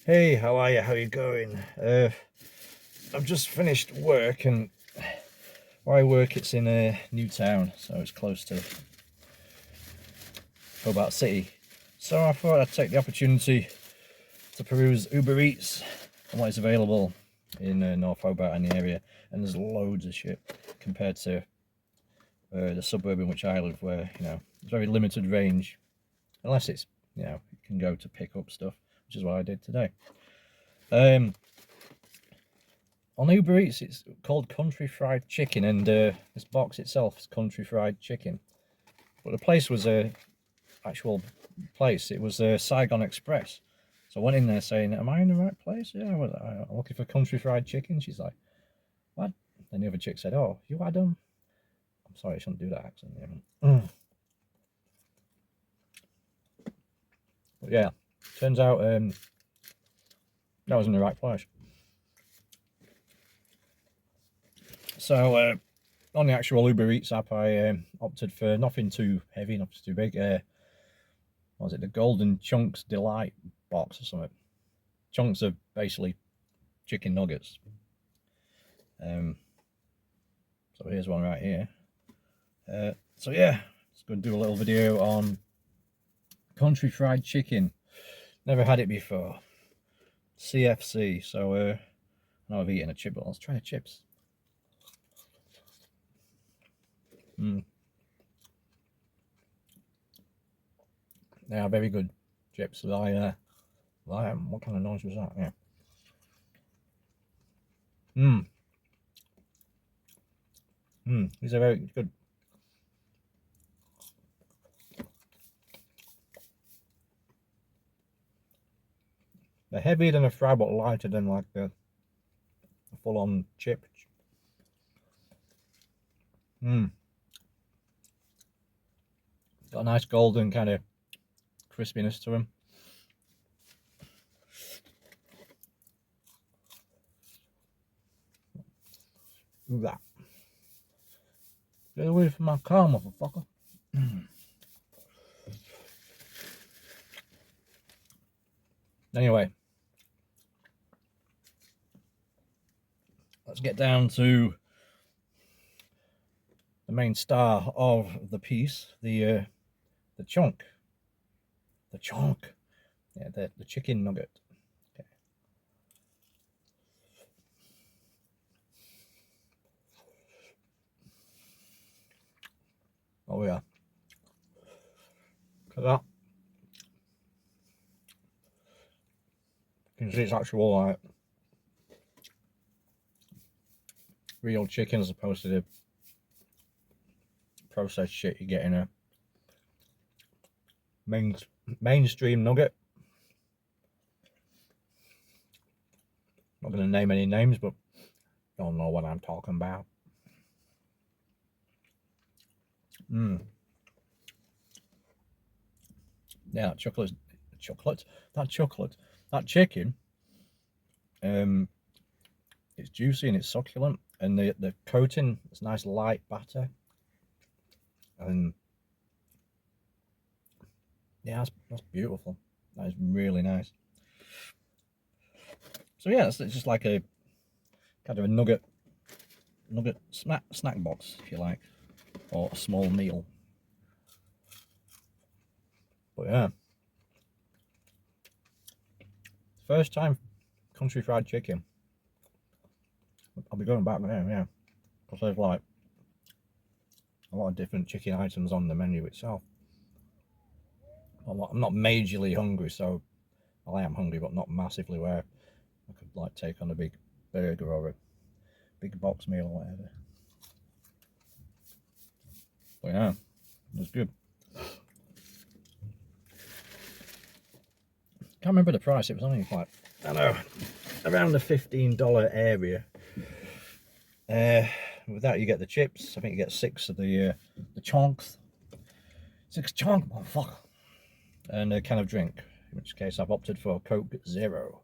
Hey, how are you? How you going? I've just finished work, and where I work, it's in Newtown, so it's close to Hobart City. So I thought I'd take the opportunity to peruse Uber Eats and what is available in North Hobart and the area. And there's loads of shit compared to the suburb in which I live, where it's very limited range, unless it's you can go to pick up stuff, which is what I did today. Um, On Uber Eats, it's called Country Fried Chicken, and this box itself is Country Fried Chicken. But the place was a actual place. It was Saigon Express. So I went in there saying, "Am I in the right place? Yeah, I'm looking for Country Fried Chicken." She's like, "What?" And the other chick said, "Oh, you Adam?" I'm sorry, I shouldn't do that accent. But yeah, turns out that was in the right place. So on the actual Uber Eats app, I opted for nothing too heavy, nothing too big. What was it, the Golden Chunks Delight box or something? Chunks are basically chicken nuggets. So here's one right here. So yeah, just going to do a little video on Country Fried Chicken. Never had it before. CFC. So now I've eaten a chip, but let's try the chips. They are very good chips. What kind of noise was that? Yeah. These are very good. They're heavier than a fry, but lighter than like the full-on chip. Got a nice golden kind of crispiness to them. Look at that. Get away from my car, motherfucker. Anyway, let's get down to the main star of the piece, the chunk. The chunk. Yeah, the chicken nugget. Okay. Oh yeah. Look at that. You can see it's actual like real chicken as opposed to the processed shit you get in a mainstream nugget. Not going to name any names, but you all know what I'm talking about. Yeah, that chicken. It's juicy and it's succulent, and the coating is nice light batter, and yeah, that's beautiful. That is really nice. So yeah, it's just like a kind of a nugget snack box, if you like, or a small meal. But yeah, first time Country Fried Chicken. I'll be going back there, yeah, because there's like a lot of different chicken items on the menu itself. I'm not majorly hungry, so well, I am hungry, but not massively where I could like take on a big burger or a big box meal or whatever. But yeah, it was good. Can't remember the price. It was only like, I don't know, around the $15 area. With that, you get the chips. I think you get 6 of the chunks. 6 chunk, motherfucker. And a can of drink, in which case I've opted for Coke Zero.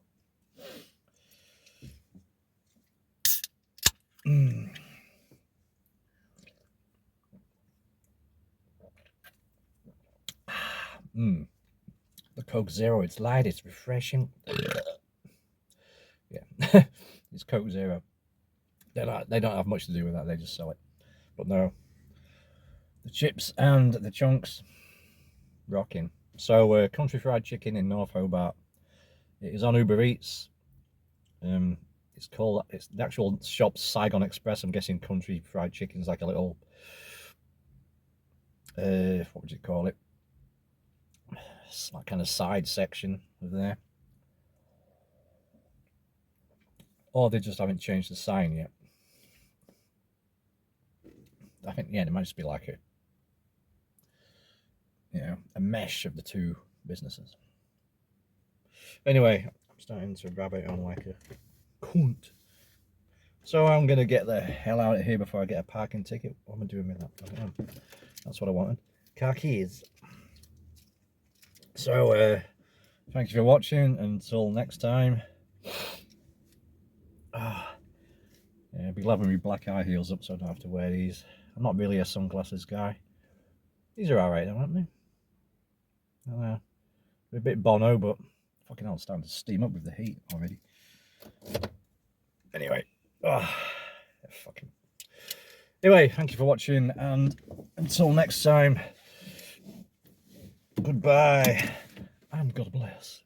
The Coke Zero, it's light, it's refreshing. It's Coke Zero. They don't have much to do with that, they just sell it. But no, the chips and the chunks, rocking. So Country Fried Chicken in North Hobart. It is on Uber Eats. It's the actual shop's Saigon Express. I'm guessing Country Fried Chicken's like a little, what would you call it? It's like kind of side section of there. Or they just haven't changed the sign yet. I think, yeah, it might just be like a mesh of the two businesses. Anyway, I'm starting to rabbit on like a cunt. So I'm going to get the hell out of here before I get a parking ticket. What am I doing with that? I don't know. That's what I wanted. Car keys. So, thank you for watching. Until next time. Yeah, I'd be glad with my black high heels up so I don't have to wear these. I'm not really a sunglasses guy. These are alright though, aren't they? I don't know. They're a bit Bono, but fucking hell, it's starting to steam up with the heat already. Anyway. Fucking. Anyway, thank you for watching, and until next time, goodbye, and God bless.